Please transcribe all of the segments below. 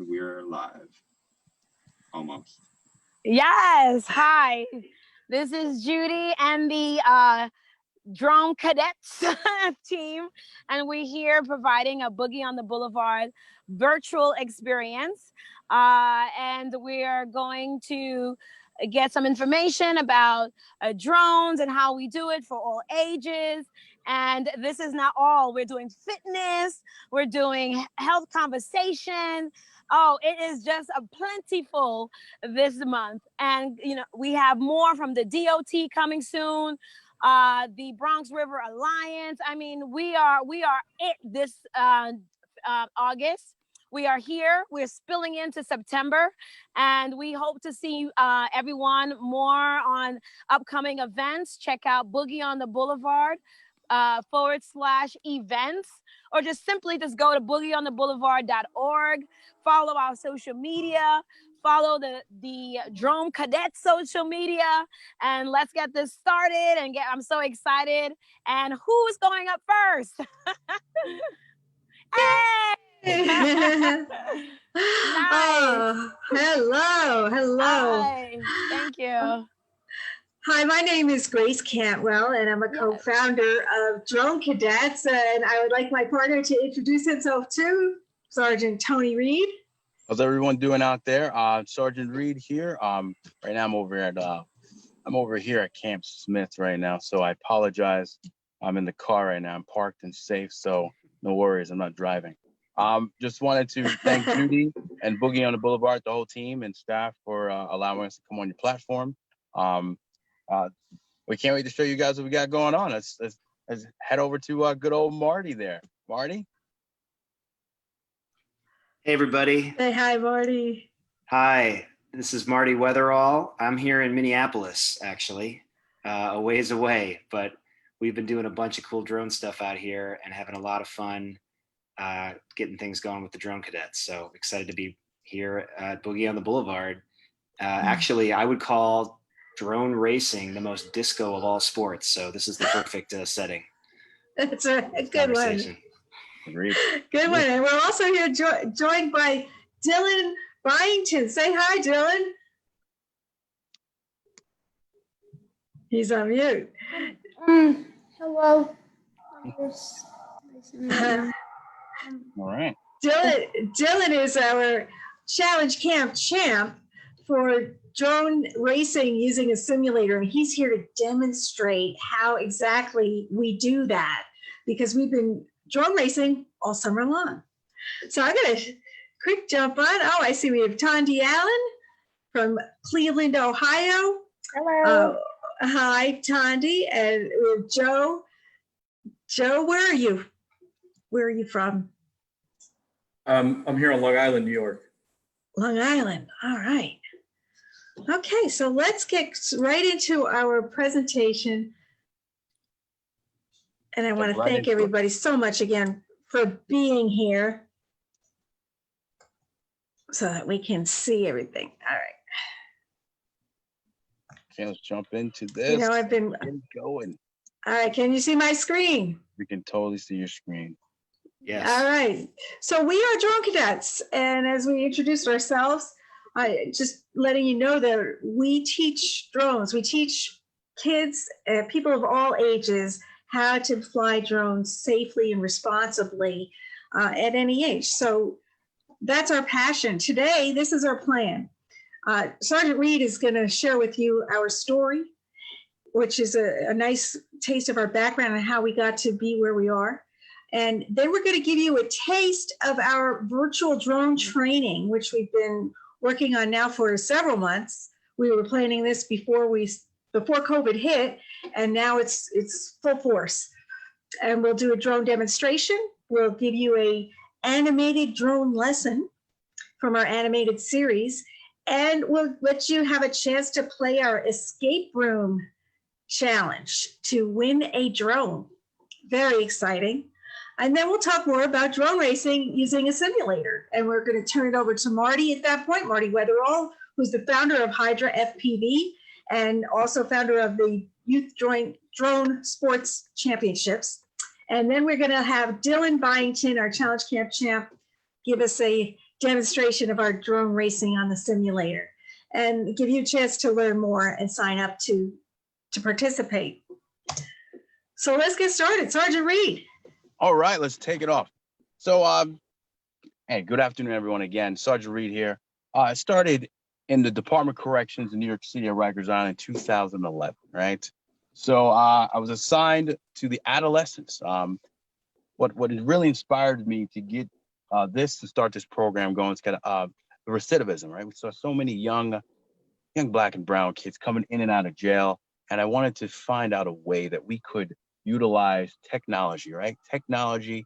And we're live. Almost. Yes. Hi. This is Judy and the Drone Cadets team, and we're here providing a Boogie on the Boulevard virtual experience. And we're going to get some information about drones and how we do it for all ages. And this is not all. We're doing fitness. We're doing health conversation. Oh, it is just a plentiful this month. And, you know, we have more from the DOT coming soon. The Bronx River Alliance. I mean, we are it this August. We are here. We're spilling into September, and we hope to see everyone more on upcoming events. Check out Boogie on the Boulevard /events, or just simply just go to boogieontheboulevard.org. Follow our social media. Follow the Drone Cadet social media, and let's get this started. And I'm so excited. And who's going up first? Hey! Nice. Oh, hello. Hi. Thank you. Hi, my name is Grace Cantwell, and I'm a co-founder of Drone Cadets. And I would like my partner to introduce himself too, Sergeant Tony Reed. How's everyone doing out there? Sergeant Reed here. Right now I'm over here at Camp Smith right now, so I apologize. I'm in the car right now. I'm parked and safe, so no worries. I'm not driving. Just wanted to thank Judy and Boogie on the Boulevard, the whole team and staff, for allowing us to come on your platform. We can't wait to show you guys what we got going on. Let's head over to good old Marty there. Marty? Hey, everybody. Say hi, Marty. Hi, this is Marty Weatherall. I'm here in Minneapolis, actually, a ways away, but we've been doing a bunch of cool drone stuff out here and having a lot of fun getting things going with the Drone Cadets. So excited to be here at Boogie on the Boulevard. Actually, I would call drone racing the most disco of all sports. So this is the perfect setting. That's a good one. Agreed. Good one. And we're also here joined by Dylan Byington. Say hi, Dylan. He's on mute. Hello. All right. Dylan is our Challenge Camp champ for drone racing using a simulator, and he's here to demonstrate how exactly we do that, because we've been drone racing all summer long. So I'm going to quick jump on. Oh, I see we have Tondi Allen from Cleveland, Ohio. Hello. Hi, Tondi. And we have Joe. Joe, where are you? Where are you from? I'm here on Long Island, New York. Long Island. All right. Okay, so let's get right into our presentation. And I want to thank everybody so much again for being here so that we can see everything. All right. Okay, let's jump into this. You know, I've been going. All right, can you see my screen? We can totally see your screen. Yes. All right. So we are Drone Cadets, and as we introduced ourselves, I just letting you know that we teach drones. We teach kids, people of all ages, how to fly drones safely and responsibly at any age. So that's our passion. Today, this is our plan. Sergeant Reed is going to share with you our story, which is a nice taste of our background and how we got to be where we are. And then we're going to give you a taste of our virtual drone training, which we've been working on now for several months. We were planning this before COVID hit, and now it's full force. And we'll do a drone demonstration. We'll give you a animated drone lesson from our animated series, and we'll let you have a chance to play our escape room challenge to win a drone. Very exciting. And then we'll talk more about drone racing using a simulator. And we're going to turn it over to Marty at that point, Marty Weatherall, who's the founder of Hydra FPV and also founder of the Youth Drone Sports Championships. And then we're going to have Dylan Byington, our Challenge Camp champ, give us a demonstration of our drone racing on the simulator and give you a chance to learn more and sign up to participate. So let's get started. Sergeant Reed. All right, let's take it off. So, hey, good afternoon, everyone. Again, Sergeant Reed here. I started in the Department of Corrections in New York City at Rikers Island in 2011, right? So I was assigned to the adolescents. What really inspired me to get to start this program going is kind of the recidivism, right? We saw so many young Black and brown kids coming in and out of jail, and I wanted to find out a way that we could utilize technology, right? Technology.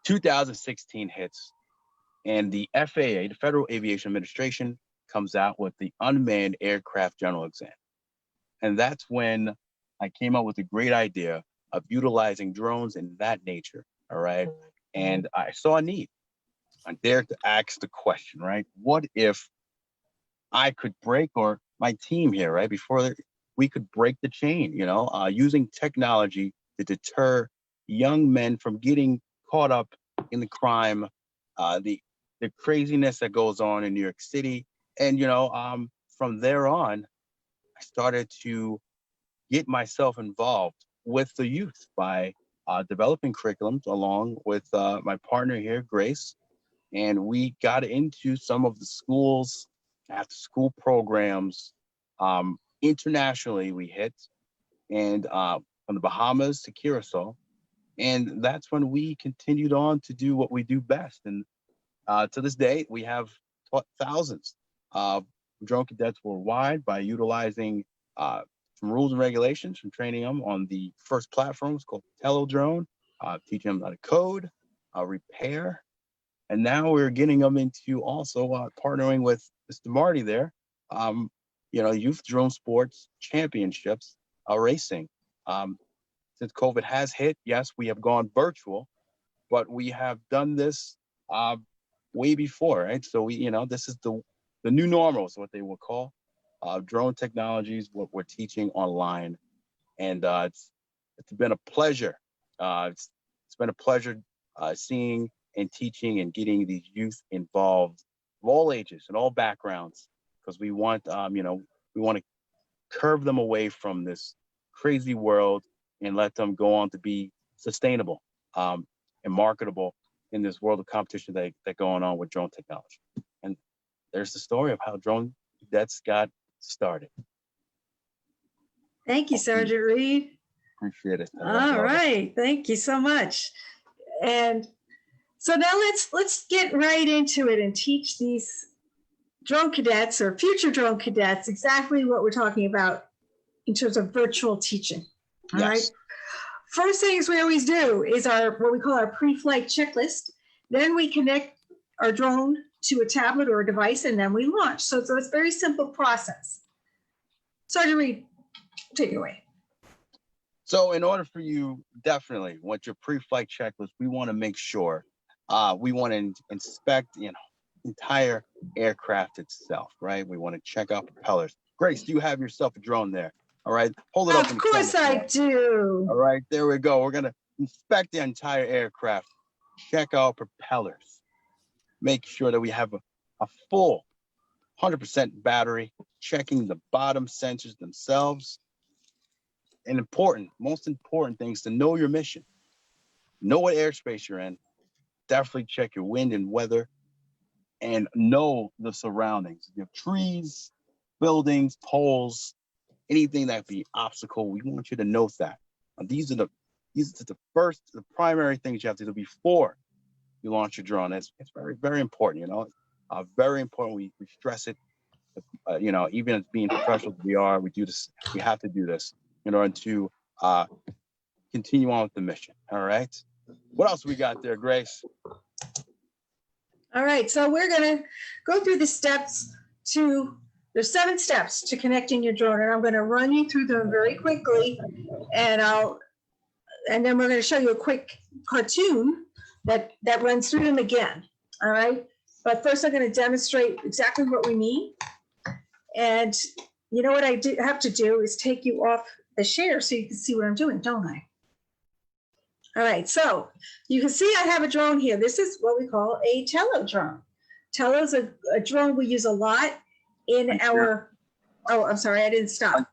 2016 hits, and the FAA, the Federal Aviation Administration, comes out with the Unmanned Aircraft General Exam. And that's when I came up with a great idea of utilizing drones in that nature, all right? And I saw a need. I dared to ask the question, right? What if I could break, or my team here, right, we could break the chain, using technology to deter young men from getting caught up in the crime, the craziness that goes on in New York City. And, from there on, I started to get myself involved with the youth by developing curriculums along with my partner here, Grace. And we got into some of the schools, after school programs. Internationally, we hit, and from the Bahamas to Curacao. And that's when we continued on to do what we do best. And to this day, we have taught thousands of drone cadets worldwide by utilizing some rules and regulations from training them on the first platforms called Telodrone, teaching them how to code, repair. And now we're getting them into also partnering with Mr. Marty there, Youth Drone Sports Championships racing. Since COVID has hit, yes, we have gone virtual, but we have done this way before, right? So this is the new normal is what they will call drone technologies, what we're teaching online. And it's been a pleasure. It's been a pleasure seeing and teaching and getting these youth involved of all ages and all backgrounds, because we want, we want to curve them away from this crazy world and let them go on to be sustainable and marketable in this world of competition that going on with drone technology. And there's the story of how drone cadets got started. Thank you, Sergeant Reed. Appreciate it. All right, thank you so much. And so now let's get right into it and teach these drone cadets or future drone cadets exactly what we're talking about in terms of virtual teaching. All right. First things we always do is what we call our pre-flight checklist. Then we connect our drone to a tablet or a device, and then we launch. So it's a very simple process. Sergeant Reed, take it away. So in order for you, definitely, with your pre-flight checklist, we want to make sure we want to inspect the entire aircraft itself, right? We want to check out propellers. Grace, do you have yourself a drone there? All right, hold it up. Of course I do. All right, there we go. We're gonna inspect the entire aircraft, check out propellers, make sure that we have a full 100% battery, checking the bottom sensors themselves. And most important thing is to know your mission. Know what airspace you're in. Definitely check your wind and weather, and know the surroundings. You have trees, buildings, poles, anything that be obstacle. We want you to note that. These are the primary things you have to do before you launch your drone. It's very, very important. Very important. We stress it. Even as being professionals we are, we do this. We have to do this in order to continue on with the mission. All right. What else we got there, Grace? All right. So we're gonna go through the steps There's 7 steps to connecting your drone, and I'm going to run you through them very quickly, and then we're going to show you a quick cartoon that runs through them again. All right. But first, I'm going to demonstrate exactly what we mean. And you know what I have to do is take you off the share so you can see what I'm doing, don't I? All right. So you can see I have a drone here. This is what we call a Telodrone. Telo's a drone we use a lot in our, oh, I'm sorry, I didn't stop.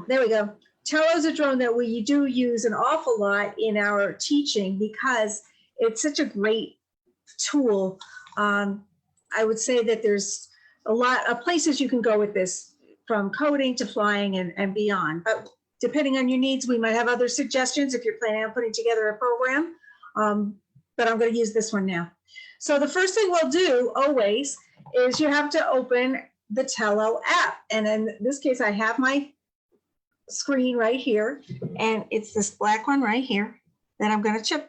There we go. Telo's a drone that we do use an awful lot in our teaching because it's such a great tool. I would say that there's a lot of places you can go with this, from coding to flying and beyond. But depending on your needs, we might have other suggestions if you're planning on putting together a program. But I'm going to use this one now. So the first thing we'll do always is you have to open the Telo app. And in this case, I have my screen right here, and it's this black one right here that I'm going to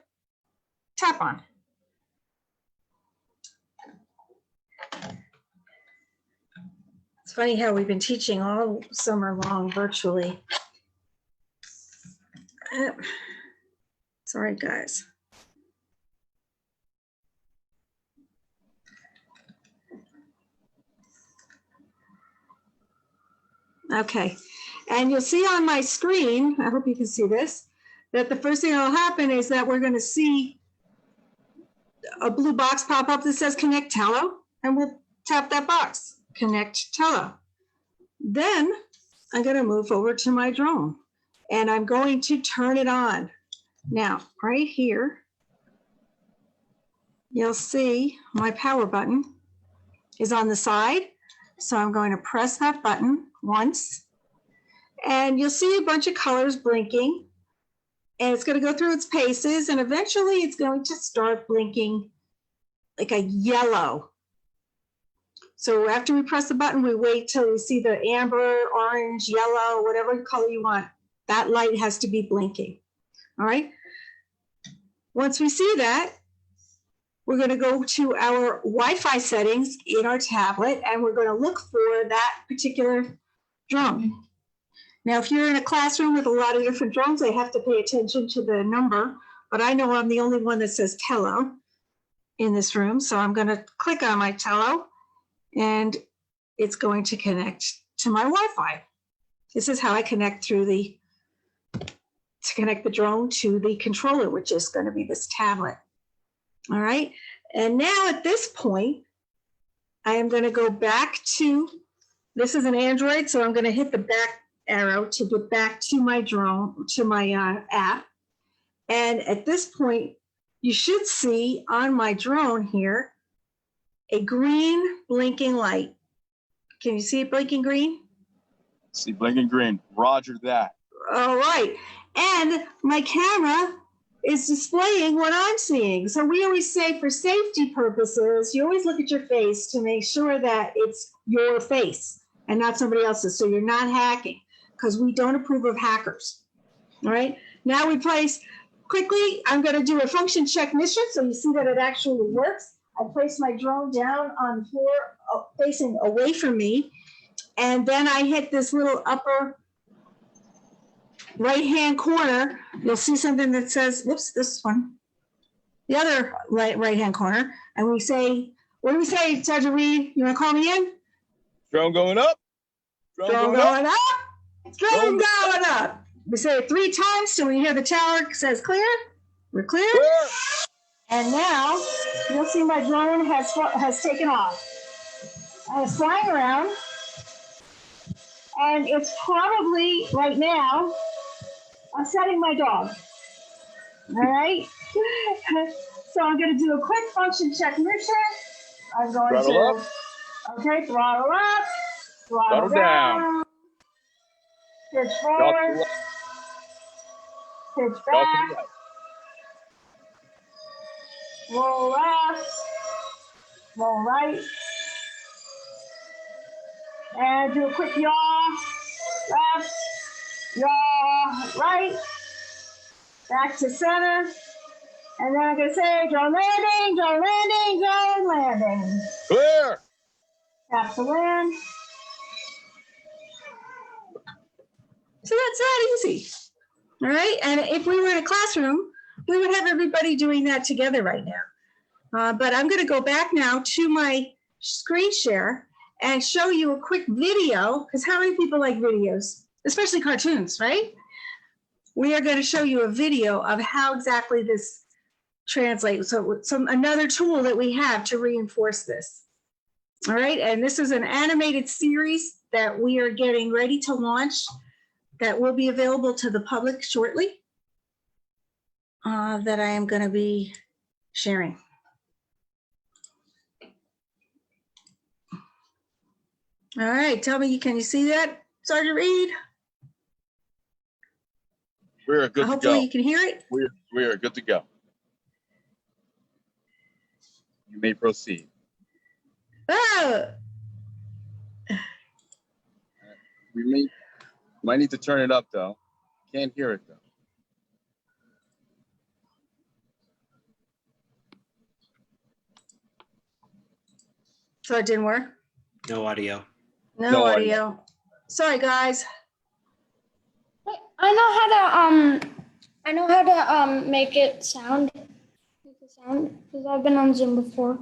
tap on. It's funny how we've been teaching all summer long virtually. Sorry, guys. Okay, and you'll see on my screen, I hope you can see this, that the first thing that'll happen is that we're going to see a blue box pop up that says Connect Telo, and we'll tap that box, Connect Telo. Then I'm going to move over to my drone, and I'm going to turn it on. Now, right here, you'll see my power button is on the side, so I'm going to press that button once, and you'll see a bunch of colors blinking, and it's going to go through its paces, and eventually it's going to start blinking like a yellow. So after we press the button, we wait till we see the amber, orange, yellow, whatever color you want. That light has to be blinking. All right. Once we see that, we're going to go to our Wi-Fi settings in our tablet, and we're going to look for that particular drone. Now, if you're in a classroom with a lot of different drones, they have to pay attention to the number, but I know I'm the only one that says Telo in this room. So I'm going to click on my Telo, and it's going to connect to my Wi-Fi. This is how I connect to connect the drone to the controller, which is going to be this tablet. All right. And now at this point, I am going to go back to, this is an Android, so I'm going to hit the back arrow to get back to my drone, to my app. And at this point, you should see on my drone here a green blinking light. Can you see it blinking green? See blinking green. Roger that. All right. And my camera is displaying what I'm seeing. So we always say, for safety purposes, you always look at your face to make sure that it's your face and not somebody else's, so you're not hacking, because we don't approve of hackers. All right. Now we place, quickly, I'm going to do a function check mission so you see that it actually works. I place my drone down on the floor facing away from me, and then I hit this little upper right-hand corner. You'll see something that says, whoops, this one, the other right-hand corner, and we say, what do we say, Sergeant Reed? You want to call me in? Drone going up. Drone going up. Drone going up. We say it 3 times till we hear the tower says clear. We're clear. And now you'll see my drone has taken off. And it's flying around. And it's probably right now, I'm setting my dog. All right. So I'm going to do a quick function check mission. I'm going throttle to, up. Okay, throttle up, throttle down. Pitch forward, pitch back, roll left, roll right, and do a quick yaw, left, yaw, right, back to center, and then I'm going to say drone landing, drone landing, drone landing. Clear. Tap to land. So that's that easy. All right. And if we were in a classroom, we would have everybody doing that together right now. But I'm going to go back now to my screen share and show you a quick video, because how many people like videos, especially cartoons, right? We are going to show you a video of how exactly this translates. So another tool that we have to reinforce this. All right, and this is an animated series that we are getting ready to launch that will be available to the public shortly, that I am going to be sharing. All right, tell me, can you see that, Sergeant Reed? We're good to Hopefully go. you can hear it. We are good to go. You may proceed. Oh, We might need to turn it up though. Can't hear it though. so it didn't work? No audio. No audio. Sorry, guys. I know how to make it sound. Because I've been on Zoom before.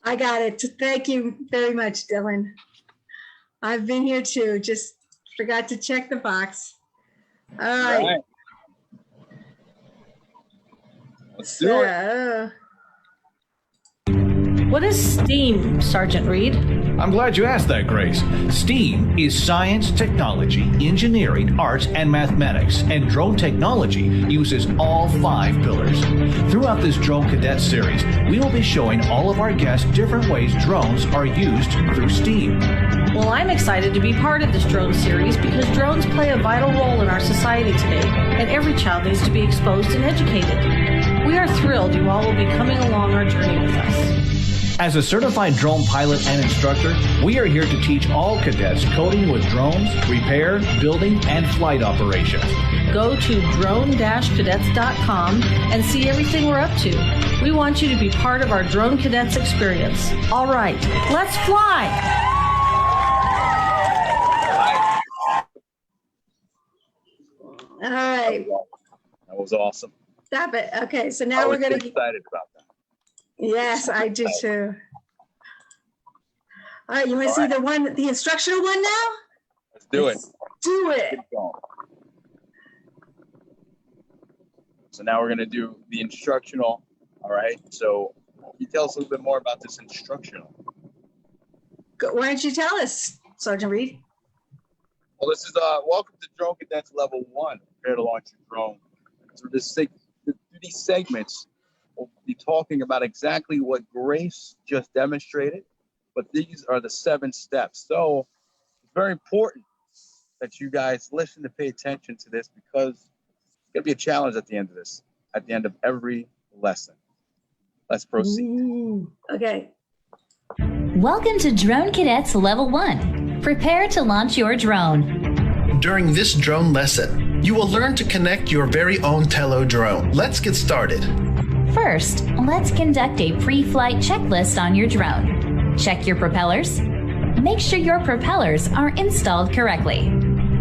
I got it. Thank you very much, Dylan. I've been here too. Just forgot to check the box. All right. Let's do it. What is STEAM, Sergeant Reed? I'm glad you asked that, Grace. STEAM is science, technology, engineering, arts, and mathematics, and drone technology uses all 5 pillars. Throughout this Drone Cadet series, we will be showing all of our guests different ways drones are used through STEAM. Well, I'm excited to be part of this drone series because drones play a vital role in our society today, and every child needs to be exposed and educated. We are thrilled you all will be coming along our journey with us. As a certified drone pilot and instructor, we are here to teach all cadets coding with drones, repair, building, and flight operations. Go to drone-cadets.com and see everything we're up to. We want you to be part of our Drone Cadets experience. All right, let's fly! All right. That was awesome. Stop it. Okay, so now we're going to. Excited about that. Yes, I do too. All right, you want to see the instructional one now? Let's do it. Let's do it. Keep going. So now we're going to do the instructional. All right. So can you tell us a little bit more about this instructional? Why don't you tell us, Sergeant Reed? Well, this is welcome to Drone Cadets Level 1. Prepare to launch your drone. So through these segments, we'll be talking about exactly what Grace just demonstrated, but these are the 7 steps. So it's very important that you guys listen to pay attention to this because it's going to be a challenge at the end of this, at the end of every lesson. Let's proceed. Ooh, okay. Welcome to Drone Cadets Level 1. Prepare to launch your drone. During this drone lesson, you will learn to connect your very own Tello drone. Let's get started. First, let's conduct a pre-flight checklist on your drone. Check your propellers. Make sure your propellers are installed correctly.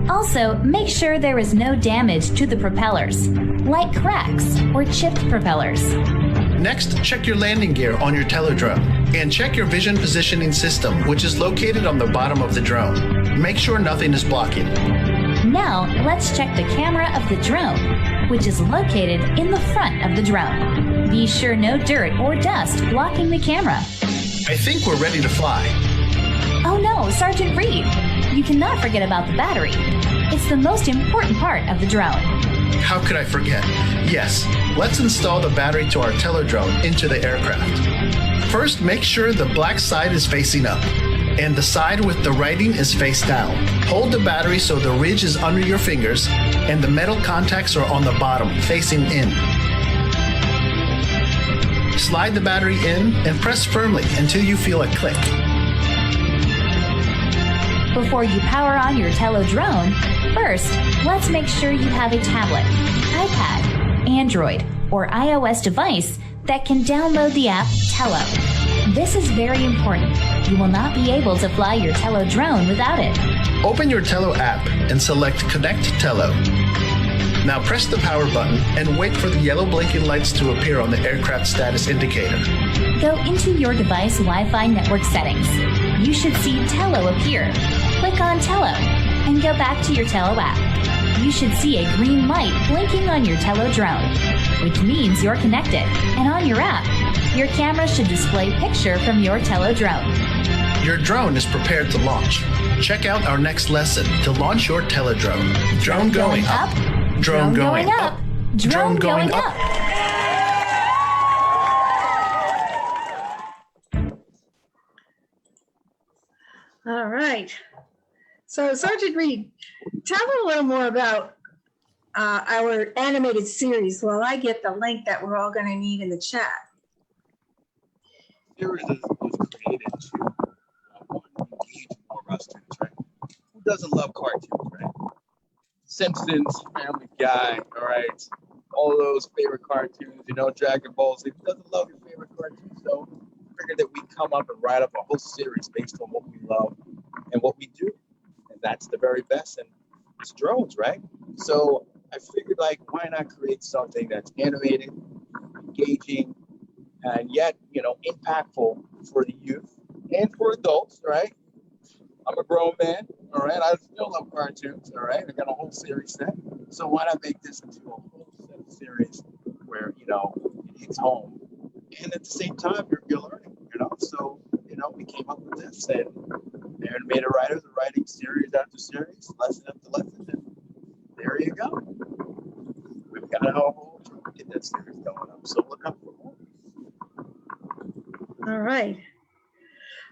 Also, make sure there is no damage to the propellers, like cracks or chipped propellers. Next, check your landing gear on your Tello drone and check your vision positioning system, which is located on the bottom of the drone. Make sure nothing is blocking. Now, let's check the camera of the drone, which is located in the front of the drone. Be sure no dirt or dust blocking the camera. I think we're ready to fly. Oh no, Sergeant Reed, you cannot forget about the battery. It's the most important part of the drone. How could I forget? Yes, let's install the battery to our Tello drone into the aircraft. First, make sure the black side is facing up and the side with the writing is face down. Hold the battery so the ridge is under your fingers and the metal contacts are on the bottom, facing in. Slide the battery in and press firmly until you feel a click. Before you power on your Tello drone, first, let's make sure you have a tablet, iPad, Android, or iOS device that can download the app Tello. This is very important. You will not be able to fly your Tello drone without it. Open your Tello app and select Connect Tello. Now press the power button and wait for the yellow blinking lights to appear on the aircraft status indicator. Go into your device Wi-Fi network settings. You should see Tello appear. Click on Tello and go back to your Tello app. You should see a green light blinking on your Tello drone, which means you're connected and on your app. Your camera should display picture from your Telodrone. Your drone is prepared to launch. Check out our next lesson to launch your Telodrone. Drone going up. Drone going up. Drone going up. All right. So Sergeant Reed, tell me a little more about our animated series. Well, I get the link that we're all going to need in the chat. Series was created to engage more of our students, right? Who doesn't love cartoons, right? Simpsons, Family Guy, all right? All those favorite cartoons, you know, Dragon Ball Z. Who doesn't love your favorite cartoons? So I figured that we come up and write up a whole series based on what we love and what we do. And that's the very best. And it's drones, right? So I figured, like, why not create something that's animated, engaging, and yet, you know, impactful for the youth and for adults, right? I'm a grown man, all right? I still love cartoons, all right? I got a whole series set. So why not make this into a whole set of series where, you know, it hits home. And at the same time, you're learning, you know? So, you know, we came up with this, and the animated writers are writing series after series, lesson after lesson, and there you go. We've got a whole get that series going up. So look up for more. All right.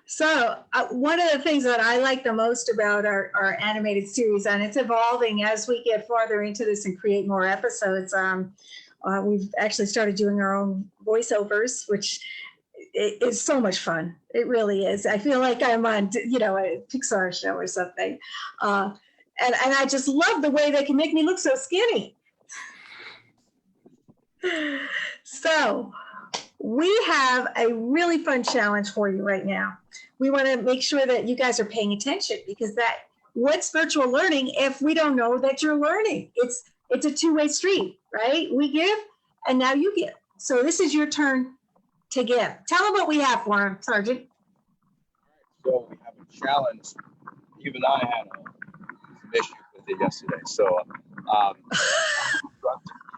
So one of the things that I like the most about our animated series, and it's evolving as we get farther into this and create more episodes, we've actually started doing our own voiceovers, which is so much fun. It really is. I feel like I'm on, you know, a Pixar show or something. And I just love the way they can make me look so skinny. So we have a really fun challenge for you right now. We want to make sure that you guys are paying attention, because what's virtual learning if we don't know that you're learning? It's a two-way street, right? We give and now you give. So this is your turn to give. Tell them what we have for them, Sergeant. So we have a challenge. Even I had some issues with it yesterday. So, all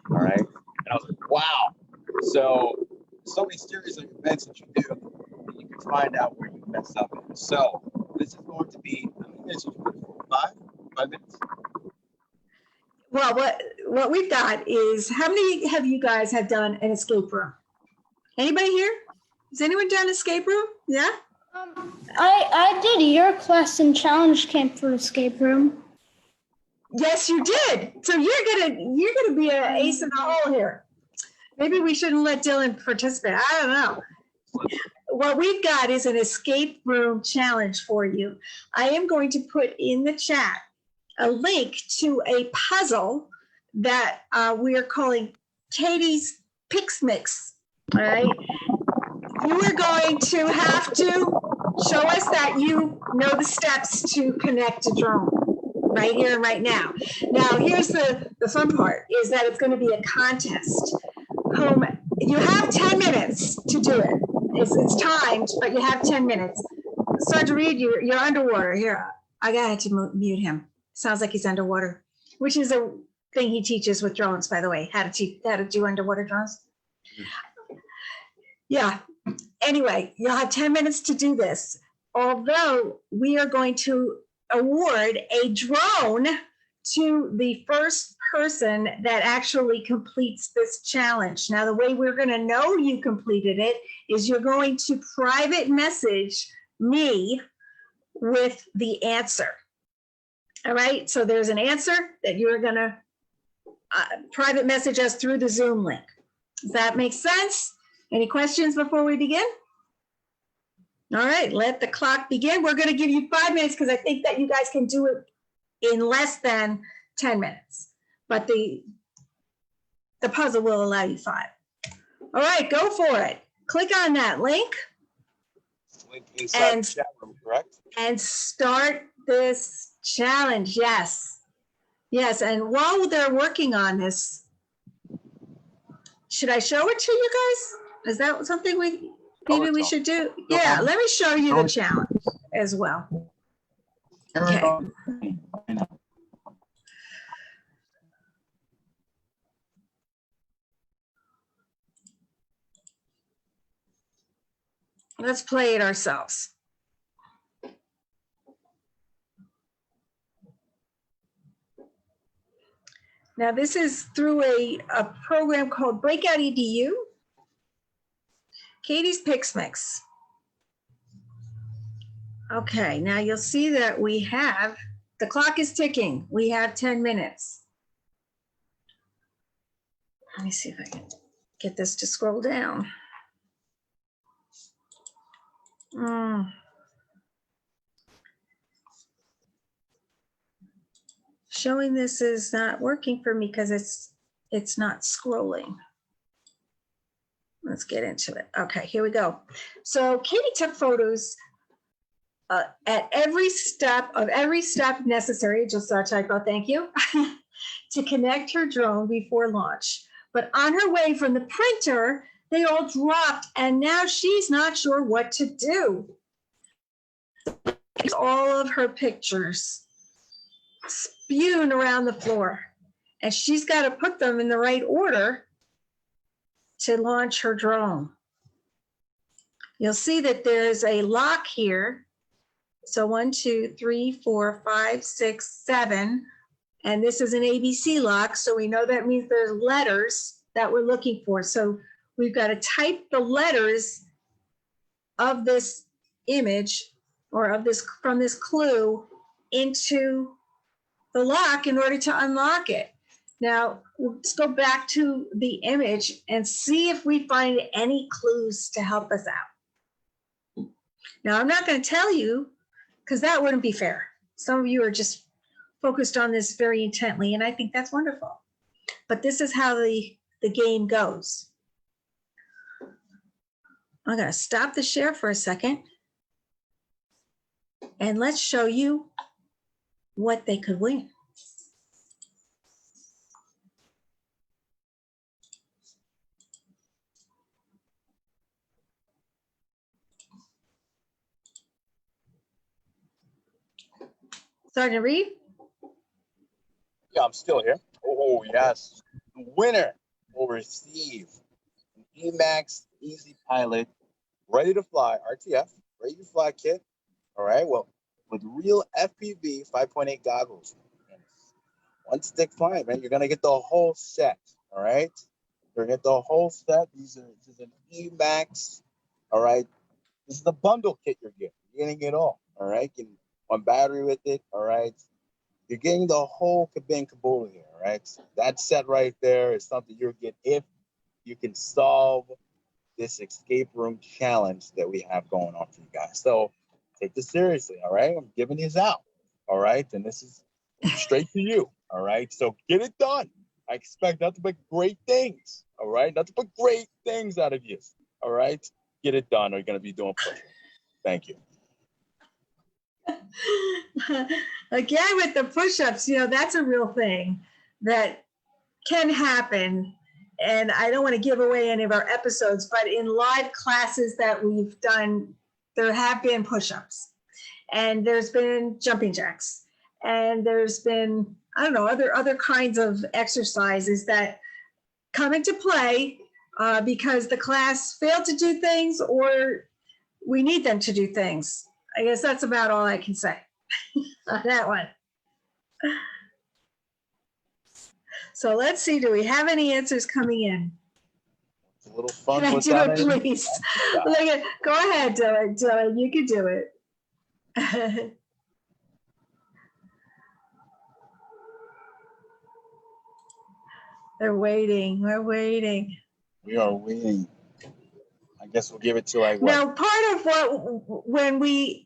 right. And I was like, wow. So many series of events that you do, that you can find out where you mess up in. So this is going to be, how many minutes did you put for? 5 minutes? Well, what we've got is, how many have you guys have done an escape room? Anybody here? Has anyone done escape room? Yeah? I did your class in challenge camp for escape room. Yes, you did. So you're gonna be an ace in the hole here. Maybe we shouldn't let Dylan participate. I don't know. What we've got is an escape room challenge for you. I am going to put in the chat a link to a puzzle that we are calling Katie's Pix Mix. All right. You are going to have to show us that you know the steps to connect a drone right here and right now. Now, here's the fun part, is that it's going to be a contest. You have 10 minutes to do it. It's timed, but you have 10 minutes. Sergeant Reed, you're underwater. Here, I got to mute him. Sounds like he's underwater, which is a thing he teaches with drones, by the way, how to do underwater drones. Yeah. Anyway, you'll have 10 minutes to do this. Although we are going to award a drone to the first person that actually completes this challenge. Now, the way we're going to know you completed it is you're going to private message me with the answer. All right, so there's an answer that you're going to private message us through the Zoom link. Does that make sense? Any questions before we begin? All right, let the clock begin. We're going to give you 5 minutes because I think that you guys can do it in less than 10 minutes. But the puzzle will allow you 5. All right, go for it. Click on that link. Link inside the chat room, correct? And start this challenge. Yes. Yes, and while they're working on this, should I show it to you guys? Is that something we should do? Yeah, let me show you the challenge as well. Okay. Let's play it ourselves. Now this is through a program called Breakout EDU. Katie's Pix Mix. Okay, now you'll see that we have, the clock is ticking. We have 10 minutes. Let me see if I can get this to scroll down. Showing this is not working for me because it's not scrolling. Let's get into it. Okay, here we go. So Katie took photos at every step necessary, just saw a typo, thank you, to connect her drone before launch. But on her way from the printer, they all dropped and now she's not sure what to do. All of her pictures spewing around the floor and she's got to put them in the right order to launch her drone. You'll see that there's a lock here. So 1, 2, 3, 4, 5, 6, 7. And this is an ABC lock. So we know that means there's letters that we're looking for. So we've got to type the letters of this image or of this from this clue into the lock in order to unlock it. Now, let's go back to the image and see if we find any clues to help us out. Now, I'm not going to tell you because that wouldn't be fair. Some of you are just focused on this very intently, and I think that's wonderful. But this is how the game goes. I'm going to stop the share for a second, and let's show you what they could win. Sergeant Reed? Yeah, I'm still here. Oh, yes. The winner will receive an Emax Easy Pilot Ready to Fly, RTF, Ready to Fly kit. All right, well, with real FPV 5.8 goggles. One stick flying, man. You're going to get the whole set. All right? You're going to get the whole set. This is an Emax. All right? This is the bundle kit you're getting. You're getting it all. All right? Getting one battery with it. All right? You're getting the whole kabang caboodle here. All right? That set right there is something you'll get if you can solve this escape room challenge that we have going on for you guys. So take this seriously. All right? I'm giving these out. All right? And this is straight to you. All right? So get it done. I expect nothing but great things. All right? Nothing but great things out of you. All right? Get it done or you're going to be doing push. Thank you. Again, with the push-ups, you know, that's a real thing that can happen. And I don't want to give away any of our episodes, but in live classes that we've done, there have been push-ups and there's been jumping jacks and there's been, I don't know, other kinds of exercises that come into play because the class failed to do things or we need them to do things. I guess that's about all I can say on that one. So let's see, do we have any answers coming in? It's a little fun. Can I do it, please? Look at, go ahead, Dylan, you can do it. They're waiting, we're waiting. We are waiting. I guess we'll give it to like now. Part of what when we're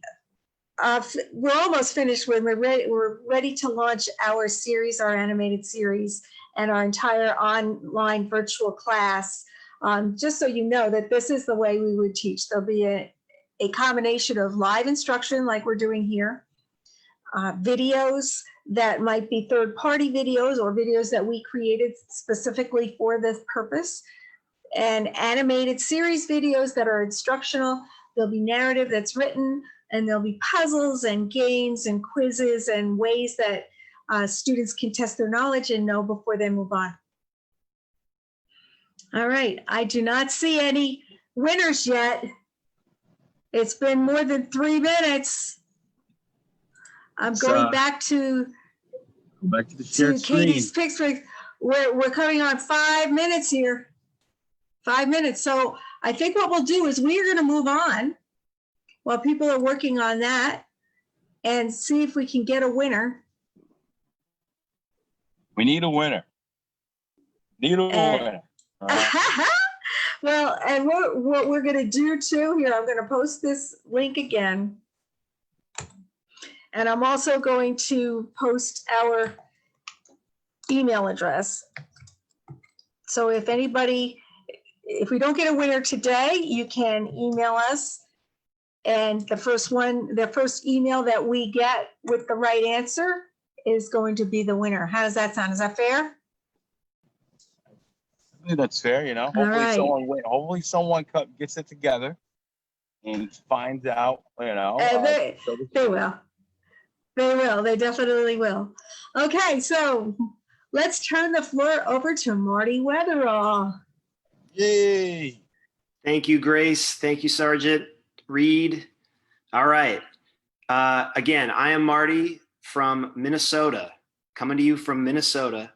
almost finished when we're ready to launch our series, our animated series, and our entire online virtual class. Just so you know that this is the way we would teach. There'll be a combination of live instruction like we're doing here, videos that might be third-party videos or videos that we created specifically for this purpose, and animated series videos that are instructional. There'll be narrative that's written, and there'll be puzzles and games and quizzes and ways that students can test their knowledge and know before they move on. All right, I do not see any winners yet. It's been more than 3 minutes. I'm going back to Go back to the shared screen. Katie's picture. We're coming on 5 minutes here. 5 minutes. So I think what we'll do is we are going to move on while people are working on that and see if we can get a winner. We need a winner. Need a winner. All right. Well, and what we're going to do too here, I'm going to post this link again. And I'm also going to post our email address. So if we don't get a winner today, you can email us. And the first email that we get with the right answer is going to be the winner. How does that sound? Is that fair? I think that's fair, you know. Hopefully someone gets it together and finds out, you know. They will. They will. They definitely will. Okay, so let's turn the floor over to Marty Weatherall. Yay! Thank you, Grace. Thank you, Sergeant Reed. All right. Again, I am Marty from Minnesota, coming to you from Minnesota,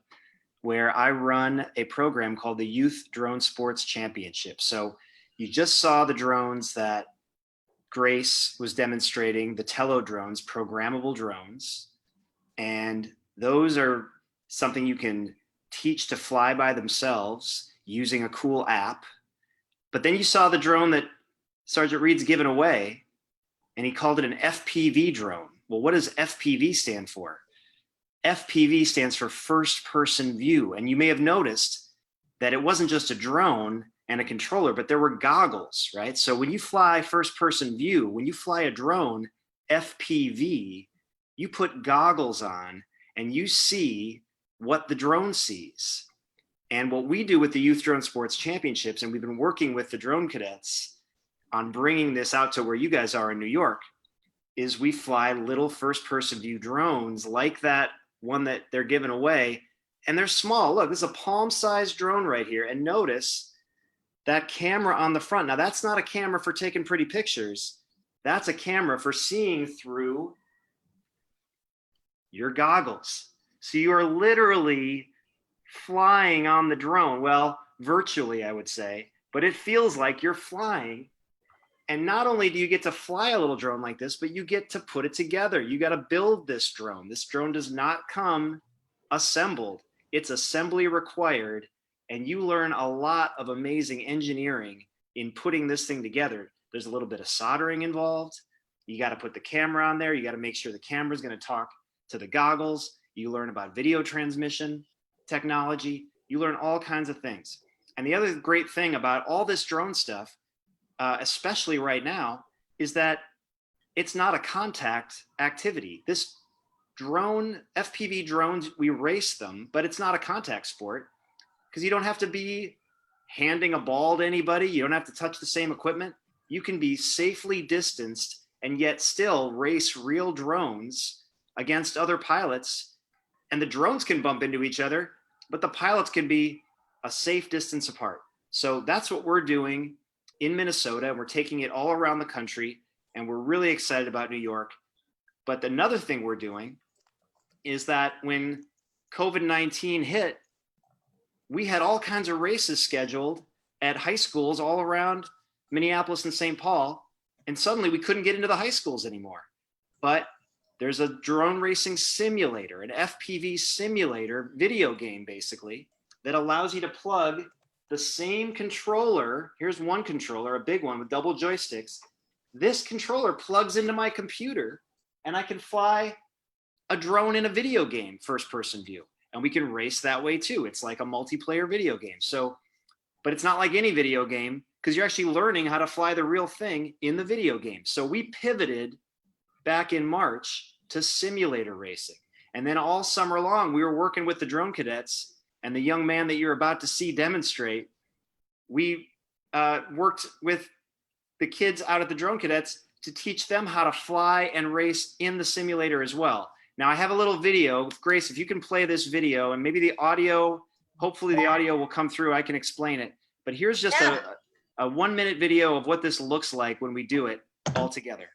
where I run a program called the Youth Drone Sports Championship. So you just saw the drones that Grace was demonstrating, the Tello drones, programmable drones. And those are something you can teach to fly by themselves using a cool app. But then you saw the drone that Sergeant Reed's given away, and he called it an FPV drone. Well, what does FPV stand for? FPV stands for first person view. And you may have noticed that it wasn't just a drone and a controller, but there were goggles, right? So when you fly first person view, when you fly a drone, FPV, you put goggles on and you see what the drone sees. And what we do with the Youth Drone Sports Championships, and we've been working with the drone cadets on bringing this out to where you guys are in New York, is we fly little first person view drones like that one that they're giving away. And they're small. Look, this is a palm-sized drone right here. And notice that camera on the front. Now, that's not a camera for taking pretty pictures. That's a camera for seeing through your goggles. So you are literally flying on the drone. Well, virtually, I would say, but it feels like you're flying. And not only do you get to fly a little drone like this, but you get to put it together. You got to build this drone. This drone does not come assembled. It's assembly required. And you learn a lot of amazing engineering in putting this thing together. There's a little bit of soldering involved. You got to put the camera on there. You got to make sure the camera is going to talk to the goggles. You learn about video transmission technology. You learn all kinds of things. And the other great thing about all this drone stuff, especially right now, is that it's not a contact activity. This drone, FPV drones, we race them, but it's not a contact sport because you don't have to be handing a ball to anybody. You don't have to touch the same equipment. You can be safely distanced and yet still race real drones against other pilots. And the drones can bump into each other, but the pilots can be a safe distance apart. So that's what we're doing in Minnesota. And we're taking it all around the country. And we're really excited about New York. But another thing we're doing is that when COVID-19 hit, we had all kinds of races scheduled at high schools all around Minneapolis and St. Paul. And suddenly we couldn't get into the high schools anymore. But there's a drone racing simulator, an FPV simulator video game, basically, that allows you to plug the same controller. Here's one controller, a big one with double joysticks. This controller plugs into my computer and I can fly a drone in a video game, first person view. And we can race that way too. It's like a multiplayer video game. So, but it's not like any video game because you're actually learning how to fly the real thing in the video game. So we pivoted back in March to simulator racing. And then all summer long, we were working with the drone cadets, and the young man that you're about to see demonstrate, we worked with the kids out at the drone cadets to teach them how to fly and race in the simulator as well. Now I have a little video. Grace, if you can play this video, and maybe the audio, hopefully the audio will come through, I can explain it. But here's just a 1 minute video of what this looks like when we do it. all together.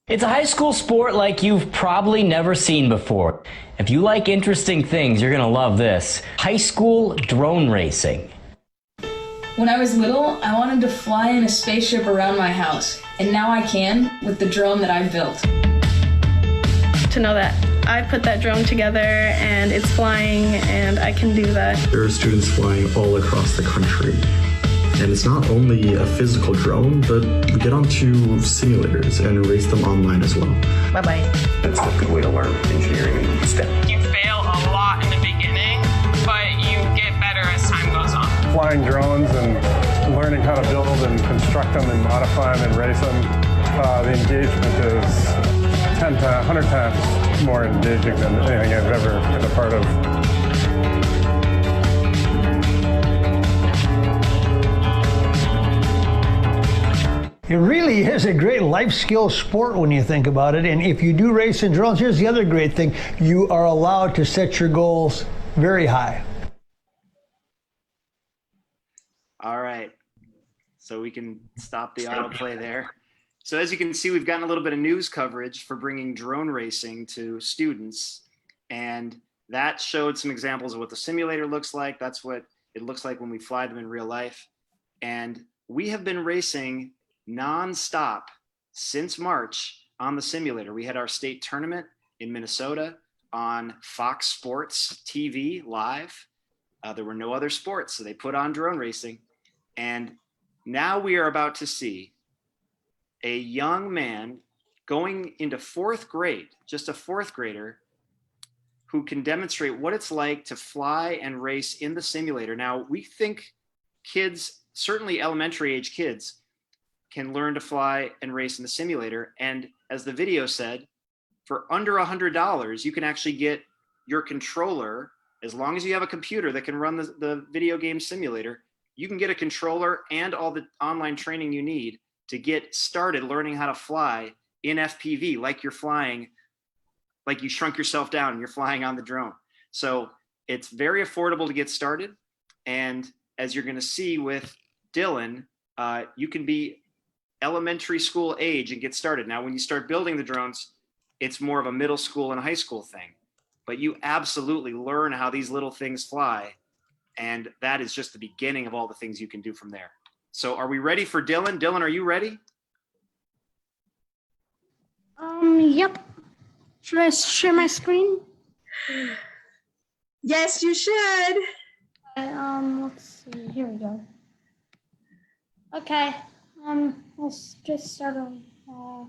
It's a high school sport like you've probably never seen before. If you like interesting things, you're gonna love this. High school drone racing. When I was little, I wanted to fly in a spaceship around my house, and now I can with the drone that I built. To know that I put that drone together and it's flying and I can do that. There are students flying all across the country. And it's not only a physical drone, but we get onto simulators and race them online as well. Bye-bye. It's a good way to learn engineering and STEM. You fail a lot in the beginning, but you get better as time goes on. Flying drones and learning how to build and construct them and modify them and race them, the engagement is 100 times more engaging than anything I've ever been a part of. It really is a great life skill sport when you think about it. And if you do race in drones, here's the other great thing. You are allowed to set your goals very high. All right. So we can stop the autoplay there. So as you can see, we've gotten a little bit of news coverage for bringing drone racing to students. And that showed some examples of what the simulator looks like. That's what it looks like when we fly them in real life. And we have been racing nonstop since March on the simulator. We had our state tournament in Minnesota on Fox Sports TV live. There were no other sports, so they put on drone racing. And now we are about to see a young man going into 4th grade, just a 4th grader, who can demonstrate what it's like to fly and race in the simulator. Now, we think kids, certainly elementary age kids, can learn to fly and race in the simulator. And as the video said, for under $100, you can actually get your controller. As long as you have a computer that can run the video game simulator, you can get a controller and all the online training you need to get started learning how to fly in FPV, like you're flying, like you shrunk yourself down and you're flying on the drone. So it's very affordable to get started. And as you're gonna see with Dylan, you can be elementary school age and get started. Now, when you start building the drones, it's more of a middle school and high school thing, but you absolutely learn how these little things fly. And that is just the beginning of all the things you can do from there. So are we ready for Dylan? Dylan, are you ready? Yep. Should I share my screen? Yes, you should. Let's see. Here we go. Okay. Let's just start on. All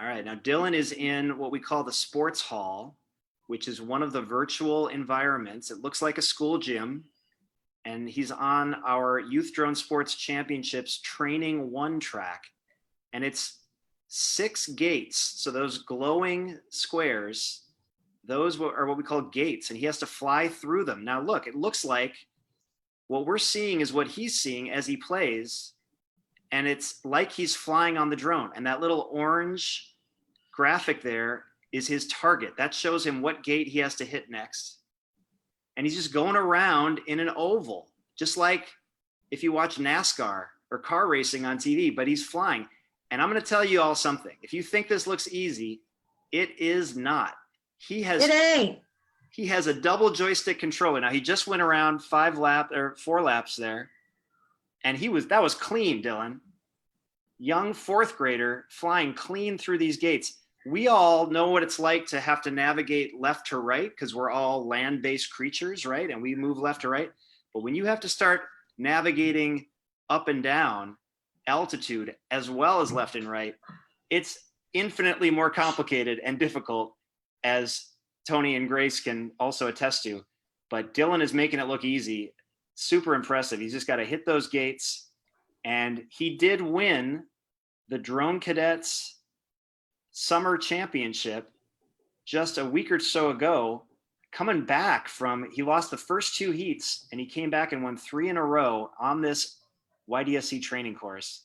right. Now, Dylan is in what we call the sports hall, which is one of the virtual environments. It looks like a school gym. And he's on our Youth Drone Sports Championships Training 1 track. And it's 6 gates. So those glowing squares, those are what we call gates. And he has to fly through them. Now, look, it looks like what we're seeing is what he's seeing as he plays. And it's like he's flying on the drone. And that little orange graphic there is his target. That shows him what gate he has to hit next. And he's just going around in an oval, just like if you watch NASCAR or car racing on TV, but he's flying. And I'm going to tell you all something. If you think this looks easy, it is not. It ain't. He has a double joystick controller. Now, he just went around 4 laps there. And that was clean, Dylan. Young 4th grader flying clean through these gates. We all know what it's like to have to navigate left to right because we're all land-based creatures, right? And we move left to right. But when you have to start navigating up and down altitude as well as left and right, it's infinitely more complicated and difficult, as Tony and Grace can also attest to. But Dylan is making it look easy. Super impressive. He's just got to hit those gates. And he did win the Drone Cadets Summer Championship just a week or so ago, coming back from, he lost the first 2 heats and he came back and won 3 in a row on this YDSC training course.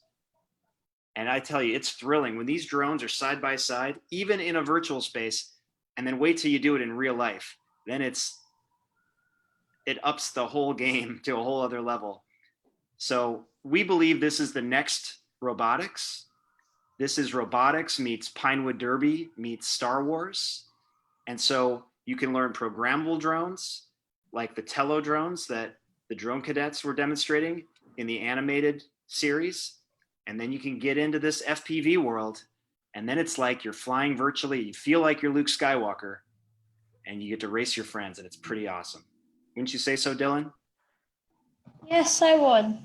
And I tell you, it's thrilling when these drones are side by side, even in a virtual space. and then wait till you do it in real life. Then it ups the whole game to a whole other level. So we believe this is the next robotics. This is robotics meets Pinewood Derby meets Star Wars. And so you can learn programmable drones like the Tello drones that the drone cadets were demonstrating in the animated series. And then you can get into this FPV world. And then it's like you're flying virtually. You feel like you're Luke Skywalker and you get to race your friends, and it's pretty awesome. Wouldn't you say so, Dylan? Yes, I would.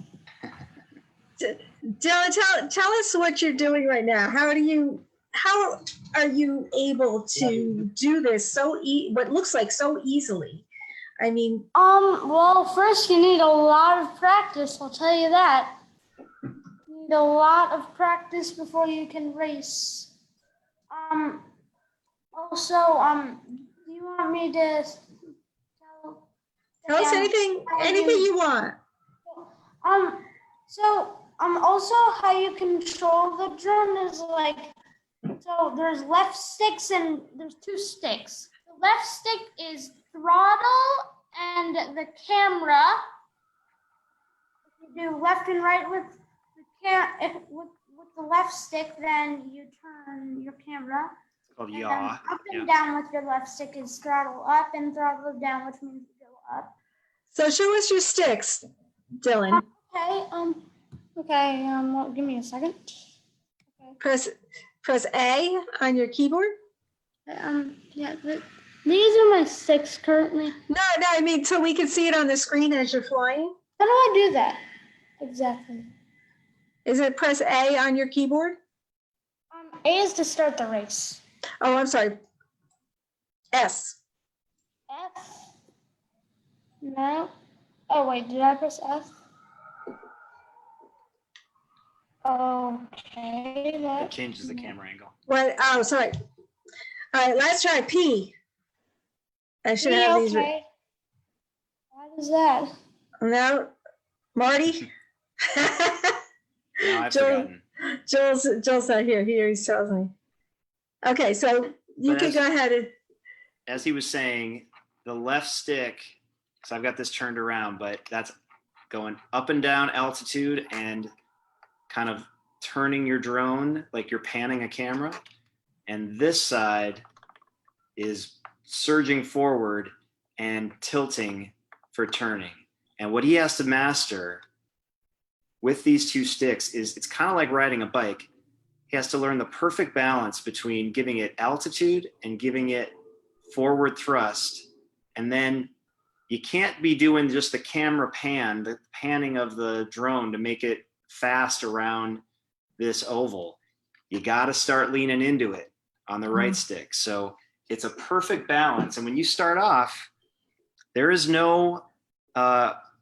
Dylan, tell us what you're doing right now. How are you able to do this what looks like so easily? I mean, well, first you need a lot of practice, I'll tell you that. You need a lot of practice before you can race. Also, do you want me to tell us anything you want. Also how you control the drone is like, so there's left sticks and there's two sticks. The left stick is throttle and the camera. If you do left and right with the left stick, then you turn your camera. It's called And yaw. then up and down with your left stick is throttle up and throttle down, which means you go up. So show us your sticks, Dylan. Okay. Well, give me a second. Press A on your keyboard. Yeah. These are my sticks currently. No, I mean, so we can see it on the screen as you're flying. How do I do that exactly? Is it press A on your keyboard? A is to start the race. Oh, I'm sorry. S. F. No. Oh wait, did I press F? Okay. It changes the camera angle. What? Oh, sorry. All right, let's try P. I should have these. Okay. What is that? No, Marty. No, I've forgotten. Joel's not here. He always tells me. Okay, so you can go ahead and. As he was saying, the left stick, so I've got this turned around, but that's going up and down altitude and kind of turning your drone like you're panning a camera. And this side is surging forward and tilting for turning. And what he has to master with these two sticks is it's kind of like riding a bike. He has to learn the perfect balance between giving it altitude and giving it forward thrust. And then you can't be doing just the camera pan, the panning of the drone to make it fast around this oval. You got to start leaning into it on the right stick. So it's a perfect balance. And when you start off, there is no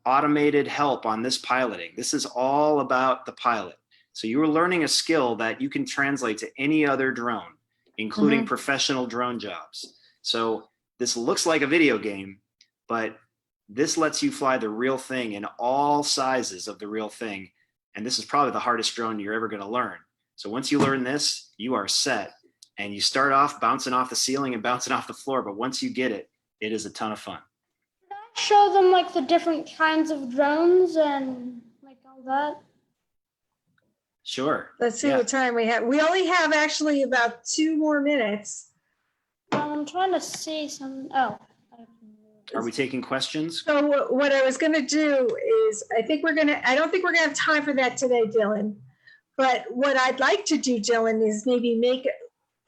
automated help on this piloting. This is all about the pilot. So you are learning a skill that you can translate to any other drone, including professional drone jobs. So this looks like a video game, but this lets you fly the real thing in all sizes of the real thing. And this is probably the hardest drone you're ever going to learn. So once you learn this, you are set. And you start off bouncing off the ceiling and bouncing off the floor. But once you get it, it is a ton of fun. Show them like the different kinds of drones and like all that. Sure. Let's see what time we have. We only have actually about 2 more minutes. I'm trying to see some. Oh. Are we taking questions? So what I was going to do is, I don't think we're going to have time for that today, Dylan. But what I'd like to do, Dylan, is maybe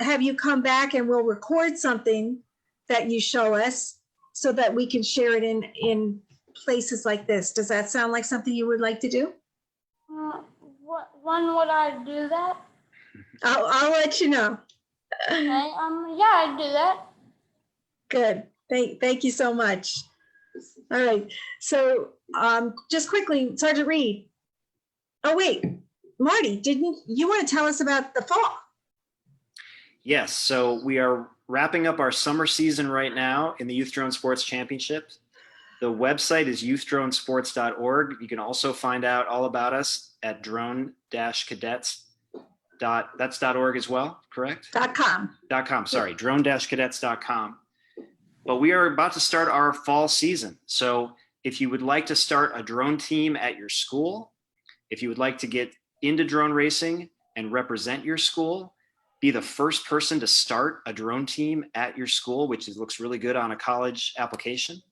have you come back and we'll record something that you show us so that we can share it in places like this. Does that sound like something you would like to do? When would I do that? I'll let you know. Okay. Yeah, I'd do that. Good. Thank you so much. All right. So just quickly, Sergeant Reed. Oh, wait. Marty, didn't you want to tell us about the fall? Yes. So we are wrapping up our summer season right now in the Youth Drone Sports Championship. The website is youthdronesports.org. You can also find out all about us at drone-cadets.com. That's .org as well, correct? .com. .com, sorry, drone-cadets.com. But we are about to start our fall season. So if you would like to start a drone team at your school, if you would like to get into drone racing and represent your school, be the first person to start a drone team at your school, which looks really good on a college application,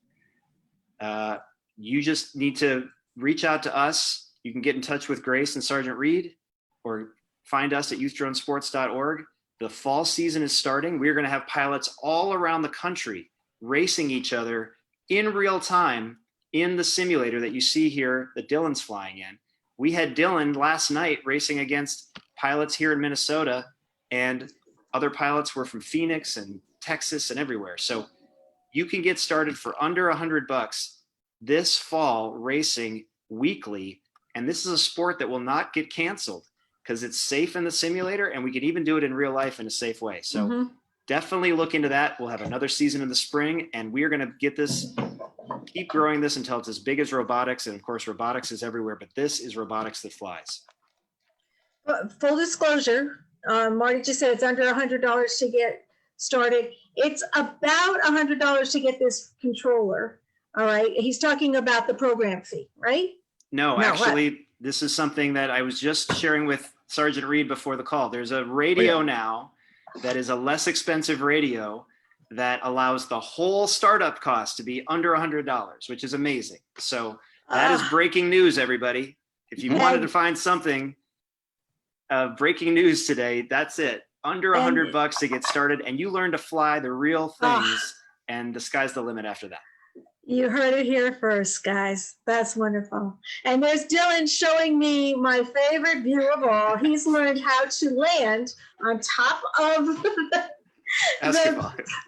you just need to reach out to us. You can get in touch with Grace and Sergeant Reed, or find us at youthdronesports.org. The fall season is starting. We're going to have pilots all around the country racing each other in real time in the simulator that you see here that Dylan's flying in. We had Dylan last night racing against pilots here in Minnesota, and other pilots were from Phoenix and Texas and everywhere. So you can get started for under $100 this fall racing weekly. And this is a sport that will not get canceled because it's safe in the simulator, and we can even do it in real life in a safe way. So definitely look into that. We'll have another season in the spring, and we are going to get this, keep growing this until it's as big as robotics. And of course, robotics is everywhere, but this is robotics that flies. Full disclosure, Marty just said it's under $100 to get started. It's about $100 to get this controller. All right. He's talking about the program fee, right? No, actually, this is something that I was just sharing with Sergeant Reed before the call. There's a radio now that is a less expensive radio that allows the whole startup cost to be under $100, which is amazing. So that is breaking news, everybody. If you wanted to find something breaking news today, that's it. Under $100 to get started, and you learn to fly the real things, and the sky's the limit after that. You heard it here first, guys. That's wonderful. And there's Dylan showing me my favorite view of all. He's learned how to land on top of the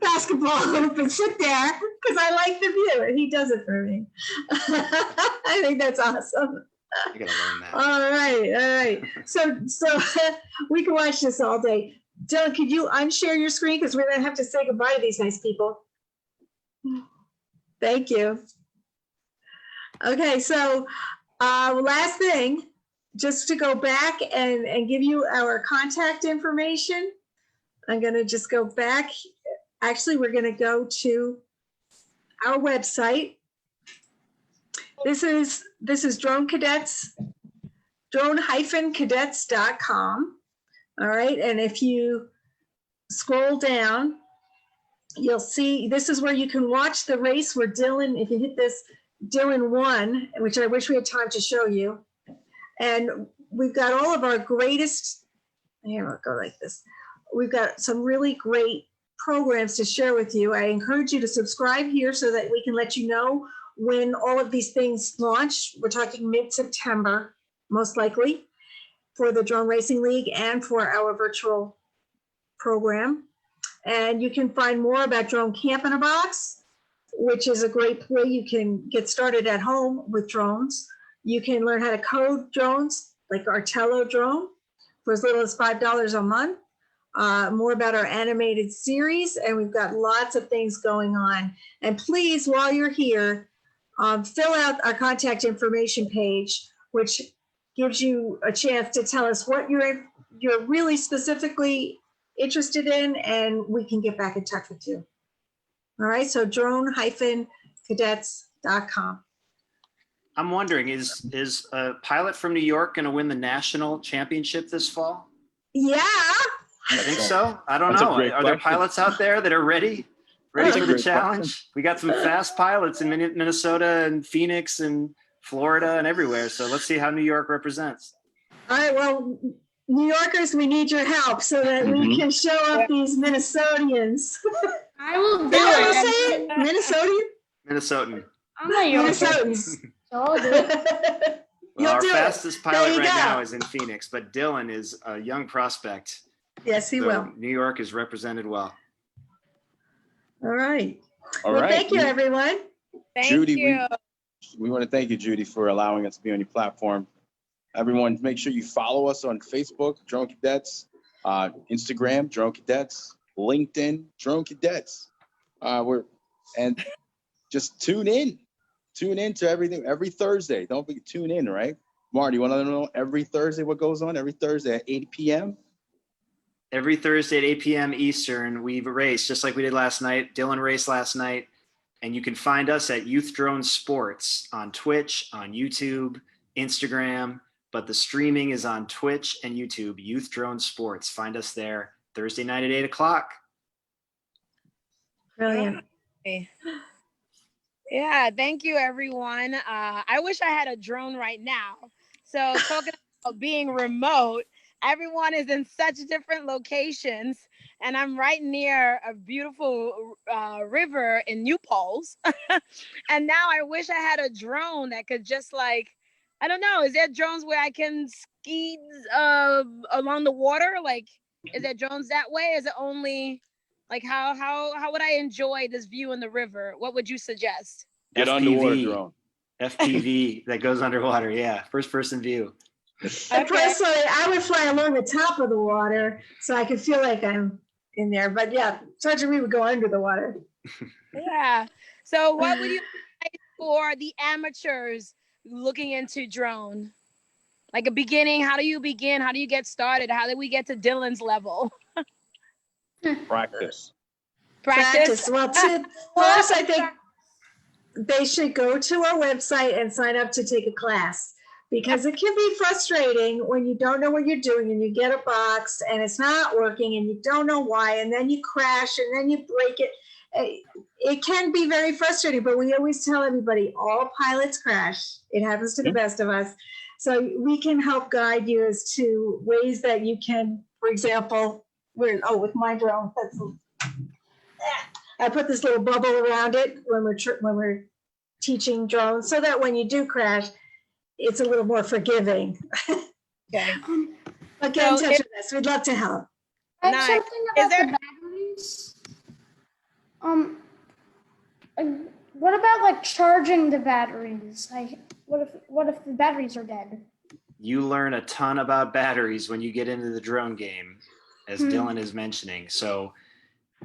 basketball hoop and sit there because I like the view, and he does it for me. I think that's awesome. I gotta learn that. All right. So we can watch this all day. Dylan, could you unshare your screen because we're gonna have to say goodbye to these nice people. Thank you. Okay, so last thing, just to go back and give you our contact information. I'm gonna just go back. Actually, we're gonna go to our website. This is Drone Cadets, drone-cadets.com. All right, and if you scroll down, you'll see this is where you can watch the race where Dylan, if you hit this, Dylan won, which I wish we had time to show you. And we've got all of our greatest, here I'll go like this. We've got some really great programs to share with you. I encourage you to subscribe here so that we can let you know when all of these things launch. We're talking mid-September, most likely, for the Drone Racing League and for our virtual program. And you can find more about Drone Camp in a Box, which is a great way you can get started at home with drones. You can learn how to code drones, like our Tello drone, for as little as $5 a month. More about our animated series, and we've got lots of things going on. And please, while you're here, fill out our contact information page, which gives you a chance to tell us what you're really specifically interested in, and we can get back in touch with you. All right, so drone-cadets.com. I'm wondering, is a pilot from New York going to win the national championship this fall? Yeah. I think so. I don't know. Are there pilots out there that are ready for the challenge? We got some fast pilots in Minnesota and Phoenix and Florida and everywhere. So let's see how New York represents. All right. Well, New Yorkers, we need your help so that we can show up these Minnesotans. I will do it. Minnesotan. I'm not Minnesotans. So do it. Well, our fastest pilot right now is in Phoenix, but Dylan is a young prospect. Yes, he will. New York is represented well. All right. All well, right. Thank you, everyone. Judy, we want to thank you, Judy, for allowing us to be on your platform. Everyone, make sure you follow us on Facebook, Drone Cadets, Instagram, Drone Cadets, LinkedIn, Drone Cadets. And just tune in to everything every Thursday. Don't forget, tune in, right? Marty, you want to know every Thursday what goes on? Every Thursday at 8 p.m. every Thursday at 8 p.m. Eastern, we race just like we did last night. Dylan raced last night. And you can find us at Youth Drone Sports on Twitch, on YouTube, Instagram. But the streaming is on Twitch and YouTube, Youth Drone Sports. Find us there Thursday night at 8 o'clock. Brilliant. Yeah, thank you, everyone. I wish I had a drone right now. So talking about being remote, everyone is in such different locations, and I'm right near a beautiful river in New Paltz. And now I wish I had a drone that could just like, I don't know, is there drones where I can ski along the water? Like, is there drones that way? Is it only like how would I enjoy this view in the river? What would you suggest? Get underwater drone. FPV that goes underwater. Yeah, first person view. Personally, I would fly along the top of the water so I could feel like I'm in there. But yeah, Sergeant Reed would go under the water. Yeah. So what would you say for the amateurs looking into drone? Like a beginning, how do you begin? How do you get started? How did we get to Dylan's level? Practice. Practice. Well, first, I think they should go to our website and sign up to take a class, because it can be frustrating when you don't know what you're doing and you get a box and it's not working and you don't know why, and then you crash and then you break it. It can be very frustrating, but we always tell everybody all pilots crash. It happens to the best of us. So we can help guide you as to ways that you can, for example, with my drone, I put this little bubble around it when we're teaching drones, so that when you do crash, it's a little more forgiving. Okay. But get in touch with us. We'd love to help. I have something about the batteries. What about like charging the batteries? Like, what if the batteries are dead? You learn a ton about batteries when you get into the drone game, as Dylan is mentioning. So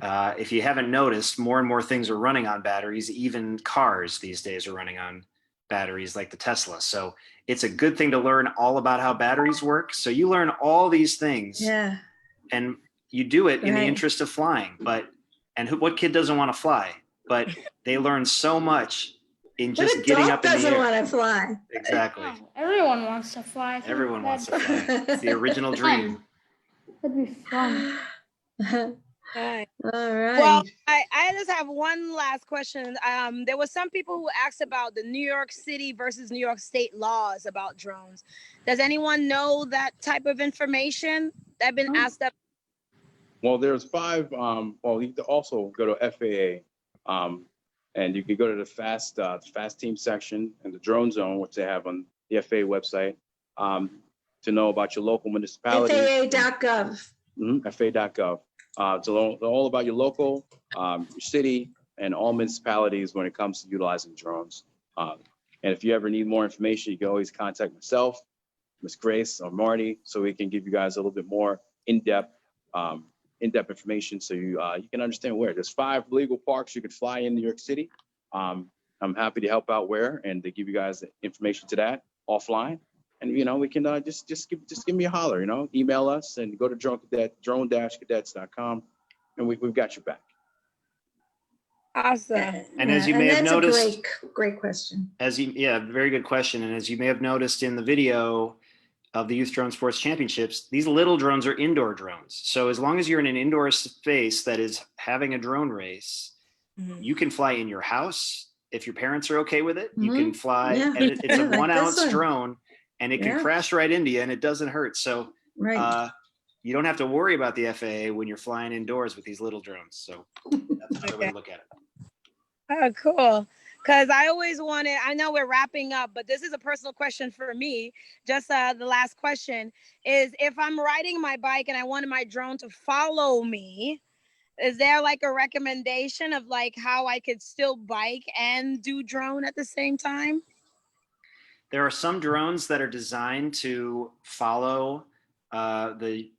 if you haven't noticed, more and more things are running on batteries. Even cars these days are running on batteries, like the Tesla. So it's a good thing to learn all about how batteries work. So you learn all these things, and you do it in the interest of flying. What kid doesn't want to fly? But they learn so much in just getting up in the air. Doesn't want to fly. Exactly. Oh, everyone wants to fly. Everyone wants to fly. It's the original dream. That'd be fun. All right. Well, I just have one last question. There were some people who asked about the New York City versus New York State laws about drones. Does anyone know that type of information? I've been asked that. Well, there's 5. Well, you can also go to FAA, and you can go to the fast team section and the drone zone, which they have on the FAA website, to know about your local municipality. FAA.gov. FAA.gov. It's all about your local, your city, and all municipalities when it comes to utilizing drones. And if you ever need more information, you can always contact myself, Miss Grace, or Marty, so we can give you guys a little bit more in-depth information, so you can understand where. There's 5 legal parks you could fly in New York City. I'm happy to help out where and to give you guys the information to that offline. And we can just give me a holler. Email us and go to drone-cadets.com, and we've got your back. Awesome. And as you may have noticed, that's a great question. Very good question. And as you may have noticed in the video of the Youth Drone Sports Championships, these little drones are indoor drones. So as long as you're in an indoor space that is having a drone race, you can fly in your house. If your parents are okay with it, you can fly. Yeah. And it's a Like 1 ounce this one. drone, and it can crash right into you, and it doesn't hurt. So you don't have to worry about the FAA when you're flying indoors with these little drones. So that's another way to look at it. Oh, cool. Because I always wanted, I know we're wrapping up, but this is a personal question for me. Just the last question is, if I'm riding my bike and I wanted my drone to follow me, is there like a recommendation of like how I could still bike and do drone at the same time? There are some drones that are designed to follow the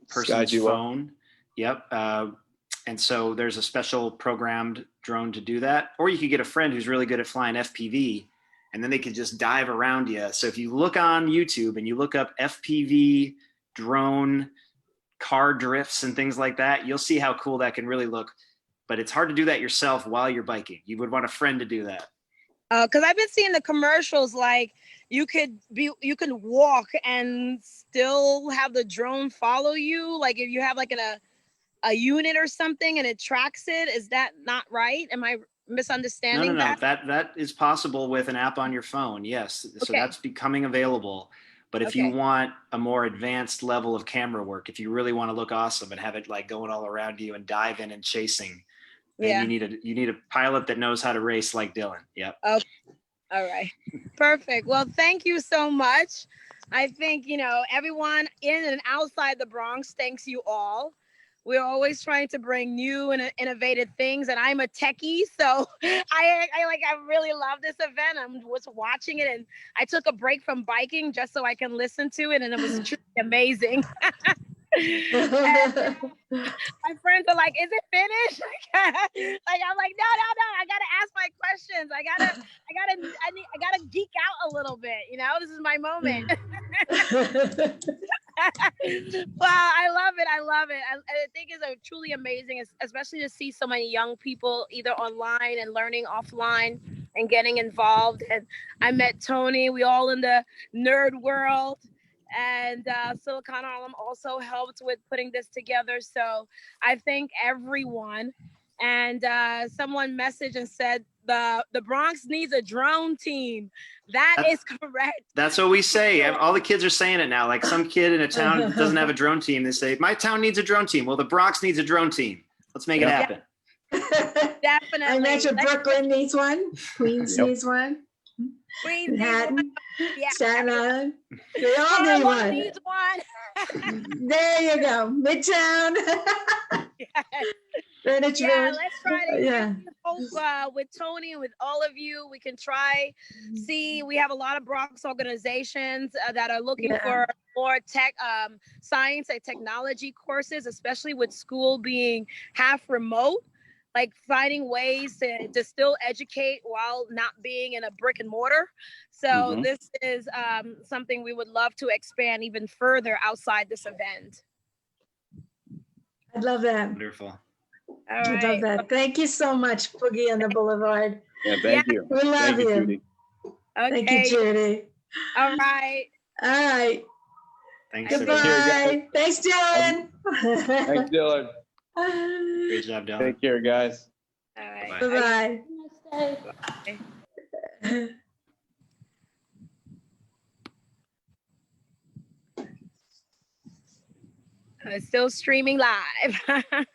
person's phone. Yep. And so there's a special programmed drone to do that. Or you could get a friend who's really good at flying FPV, and then they could just dive around you. So if you look on YouTube and you look up FPV drone car drifts and things like that. You'll see how cool that can really look. But it's hard to do that yourself while you're biking. You would want a friend to do that. Because I've been seeing the commercials, like you can walk and still have the drone follow you. Like if you have like a unit or something and it tracks it. Is that not right? Am I misunderstanding No. that? That is possible with an app on your phone. Yes. So Okay. that's becoming available. But if you want a more advanced level of camera work, if you really want to look awesome and have it like going all around you and diving and chasing, then you need a pilot that knows how to race like Dylan. Yep. Okay. All right. Perfect. Well, thank you so much. I think, everyone in and outside the Bronx thanks you all. We're always trying to bring new and innovative things, and I'm a techie, so I really love this event. I was watching it, and I took a break from biking just so I can listen to it, and it was truly amazing. And my friends are like, "Is it finished?" Like I'm like, no. I gotta ask my questions. I gotta geek out a little bit. This is my moment. Well, I love it. I think it's truly amazing, especially to see so many young people either online and learning offline and getting involved. And I met Tony. We all in the nerd world. And Silicon Harlem also helped with putting this together. So I thank everyone. And someone messaged and said the Bronx needs a drone team. That is correct. That's what we say. All the kids are saying it now. Like some kid in a town doesn't have a drone team. They say, my town needs a drone team. Well, the Bronx needs a drone team. Let's make it happen. Definitely. I mentioned Brooklyn needs one. Queens needs one. Manhattan, Staten Island. They all need one. Needs one. There you go. Midtown. Greenwich Village. Let's try to hope with Tony and with all of you, we can try. See, we have a lot of Bronx organizations that are looking for more tech, science and technology courses, especially with school being half remote. Like finding ways to still educate while not being in a brick and mortar. So this is something we would love to expand even further outside this event. I love that. Wonderful. I love that. Thank you so much, Boogie on the Boulevard. Yeah, thank you. We love you. Judy. Okay. Thank you, Judy. All right. All right. Thanks. Goodbye. Thanks, Dylan. Thanks, Dylan. Great job, Dylan. Take care, guys. All right. Bye-bye. Bye. It's still streaming live. All right.